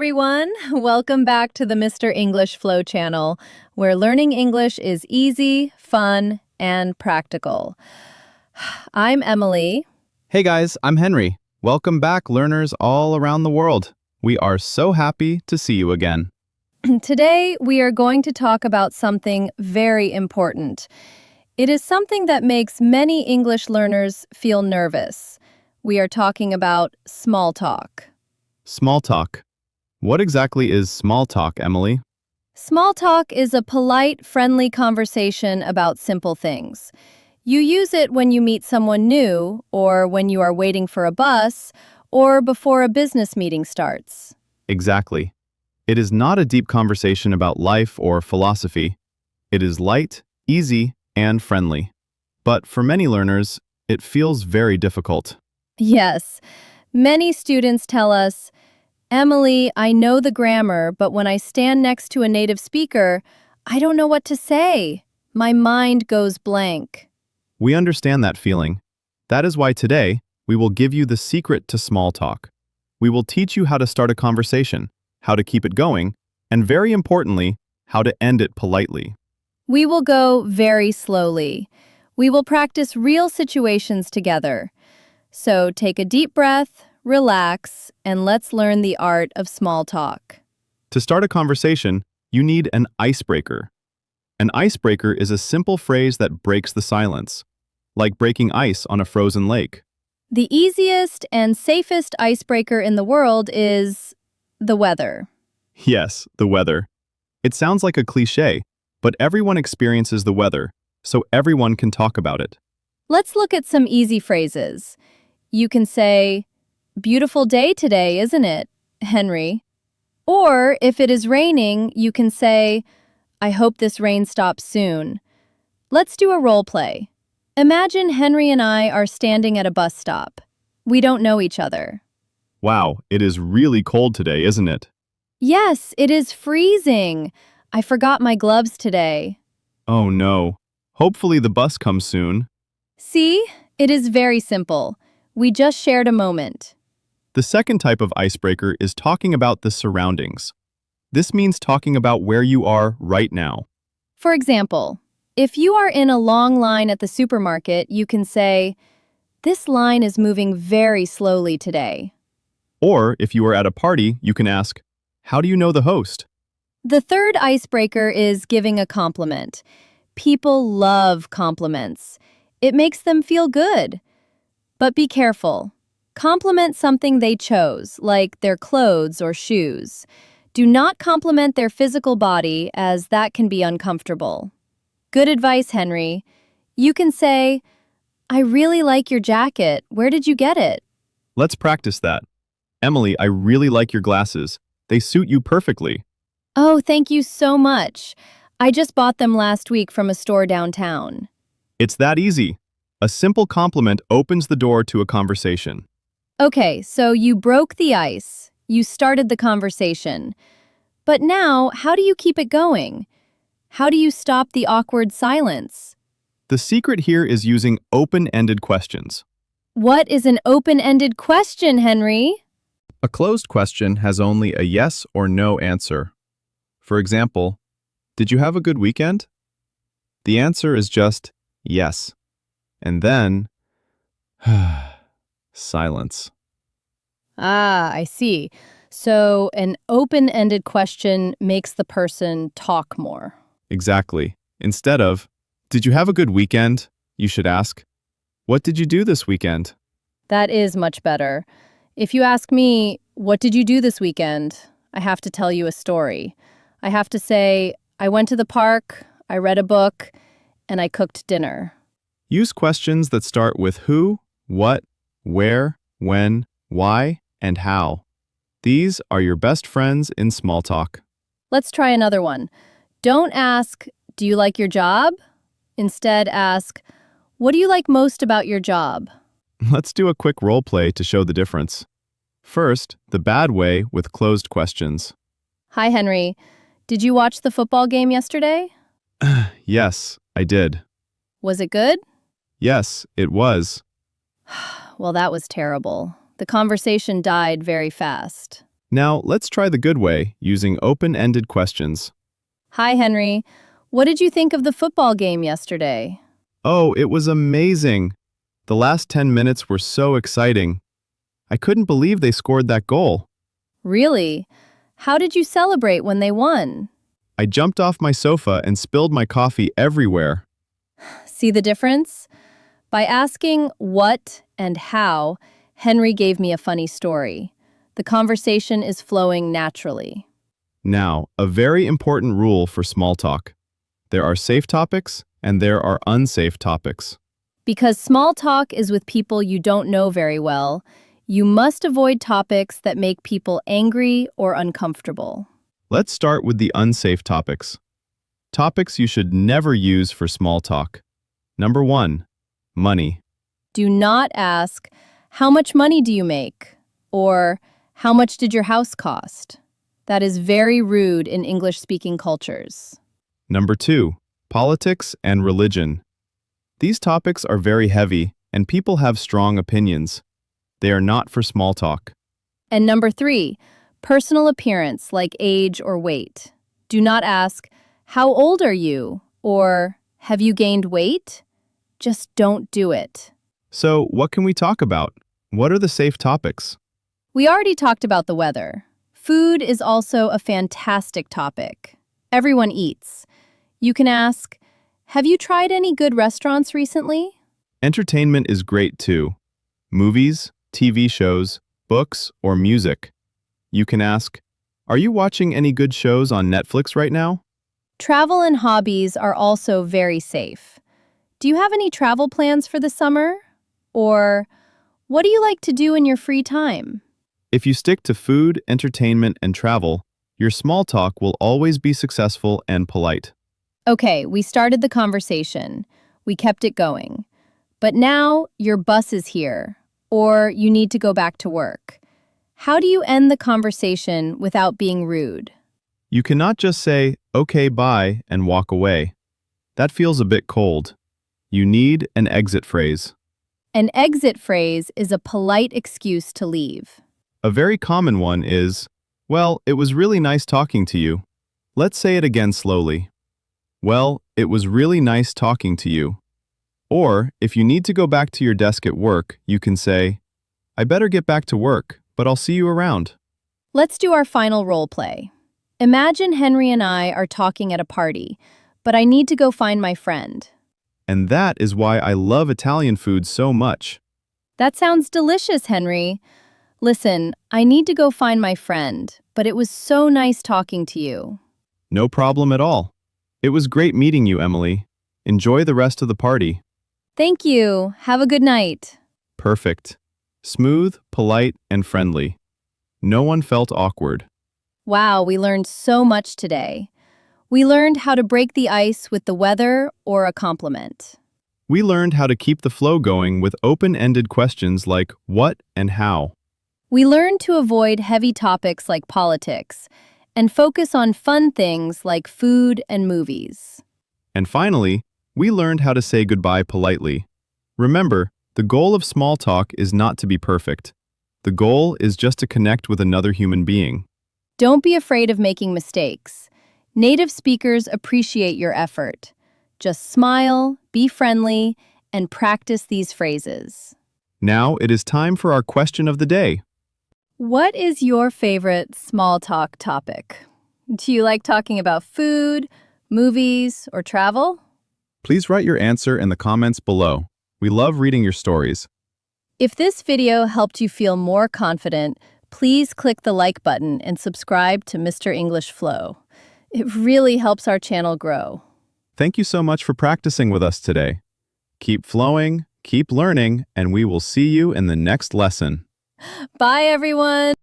everyone. Welcome back to the Mr. English Flow channel, where learning English is easy, fun, and practical. I'm Emily. Hey guys, I'm Henry. Welcome back, learners all around the world. We are so happy to see you again. Today, we are going to talk about something very important. It is something that makes many English learners feel nervous. We are talking about small talk. Small talk. What exactly is small talk, Emily? Small talk is a polite, friendly conversation about simple things. You use it when you meet someone new, or when you are waiting for a bus, or before a business meeting starts. Exactly. It is not a deep conversation about life or philosophy. It is light, easy, and friendly. But for many learners, it feels very difficult. Yes, many students tell us, Emily, I know the grammar, but when I stand next to a native speaker, I don't know what to say. My mind goes blank. We understand that feeling. That is why today, we will give you the secret to small talk. We will teach you how to start a conversation, how to keep it going, and very importantly, how to end it politely. We will go very slowly. We will practice real situations together. So take a deep breath, relax, and let's learn the art of small talk. To start a conversation, you need an icebreaker. An icebreaker is a simple phrase that breaks the silence, like breaking ice on a frozen lake. The easiest and safest icebreaker in the world is the weather. Yes, the weather. It sounds like a cliché, but everyone experiences the weather, so everyone can talk about it. Let's look at some easy phrases. You can say, beautiful day today, isn't it, Henry? Or if it is raining, you can say, I hope this rain stops soon. Let's do a role play. Imagine Henry and I are standing at a bus stop. We don't know each other. Wow, it is really cold today, isn't it? Yes, it is freezing. I forgot my gloves today. Oh no. Hopefully the bus comes soon. See, it is very simple. We just shared a moment. The second type of icebreaker is talking about the surroundings. This means talking about where you are right now. For example, if you are in a long line at the supermarket, you can say, this line is moving very slowly today. Or if you are at a party, you can ask, how do you know the host? The third icebreaker is giving a compliment. People love compliments. It makes them feel good. But be careful. Compliment something they chose, like their clothes or shoes. Do not compliment their physical body, as that can be uncomfortable. Good advice, Henry. You can say, I really like your jacket. Where did you get it? Let's practice that. Emily, I really like your glasses. They suit you perfectly. Oh, thank you so much. I just bought them last week from a store downtown. It's that easy. A simple compliment opens the door to a conversation. Okay, so you broke the ice. You started the conversation. But now, how do you keep it going? How do you stop the awkward silence? The secret here is using open-ended questions. What is an open-ended question, Henry? A closed question has only a yes or no answer. For example, did you have a good weekend? The answer is just yes. And then, silence. Ah, I see. So an open-ended question makes the person talk more. Exactly. Instead of, did you have a good weekend? You should ask, what did you do this weekend? That is much better. If you ask me, what did you do this weekend? I have to tell you a story. I have to say, I went to the park, I read a book, and I cooked dinner. Use questions that start with who, what, where, when, why, and how. These are your best friends in small talk. Let's try another one. Don't ask, do you like your job? Instead, ask, what do you like most about your job? Let's do a quick role play to show the difference. First, the bad way with closed questions. Hi, Henry. Did you watch the football game yesterday? Yes, I did. Was it good? Yes, it was. Well, that was terrible. The conversation died very fast. Now, let's try the good way, using open-ended questions. Hi, Henry. What did you think of the football game yesterday? Oh, it was amazing! The last 10 minutes were so exciting. I couldn't believe they scored that goal. Really? How did you celebrate when they won? I jumped off my sofa and spilled my coffee everywhere. See the difference? By asking what and how, Henry gave me a funny story. The conversation is flowing naturally. Now, a very important rule for small talk. There are safe topics and there are unsafe topics. Because small talk is with people you don't know very well, you must avoid topics that make people angry or uncomfortable. Let's start with the unsafe topics. Topics you should never use for small talk. Number 1, money. Do not ask, "How much money do you make?" or "How much did your house cost?" That is very rude in English-speaking cultures. Number 2, politics and religion. These topics are very heavy and people have strong opinions. They are not for small talk. And number 3, personal appearance like age or weight. Do not ask, "How old are you?" or "Have you gained weight?" Just don't do it. So, what can we talk about? What are the safe topics? We already talked about the weather. Food is also a fantastic topic. Everyone eats. You can ask, "Have you tried any good restaurants recently?" Entertainment is great too. Movies, TV shows, books, or music. You can ask, "Are you watching any good shows on Netflix right now?" Travel and hobbies are also very safe. Do you have any travel plans for the summer? Or what do you like to do in your free time? If you stick to food, entertainment, and travel, your small talk will always be successful and polite. Okay, we started the conversation. We kept it going. But now your bus is here, or you need to go back to work. How do you end the conversation without being rude? You cannot just say, "Okay, bye," and walk away. That feels a bit cold. You need an exit phrase. An exit phrase is a polite excuse to leave. A very common one is, "Well, it was really nice talking to you." Let's say it again slowly. "Well, it was really nice talking to you." Or, if you need to go back to your desk at work, you can say, "I better get back to work, but I'll see you around." Let's do our final role play. Imagine Henry and I are talking at a party, but I need to go find my friend. And that is why I love Italian food so much. That sounds delicious, Henry. Listen, I need to go find my friend, but it was so nice talking to you. No problem at all. It was great meeting you, Emily. Enjoy the rest of the party. Thank you. Have a good night. Perfect. Smooth, polite, and friendly. No one felt awkward. Wow, we learned so much today. We learned how to break the ice with the weather or a compliment. We learned how to keep the flow going with open-ended questions like what and how. We learned to avoid heavy topics like politics and focus on fun things like food and movies. And finally, we learned how to say goodbye politely. Remember, the goal of small talk is not to be perfect. The goal is just to connect with another human being. Don't be afraid of making mistakes. Native speakers appreciate your effort. Just smile, be friendly, and practice these phrases. Now it is time for our question of the day. What is your favorite small talk topic? Do you like talking about food, movies, or travel? Please write your answer in the comments below. We love reading your stories. If this video helped you feel more confident, please click the like button and subscribe to Mr. English Flow. It really helps our channel grow. Thank you so much for practicing with us today. Keep flowing, keep learning, and we will see you in the next lesson. Bye, everyone!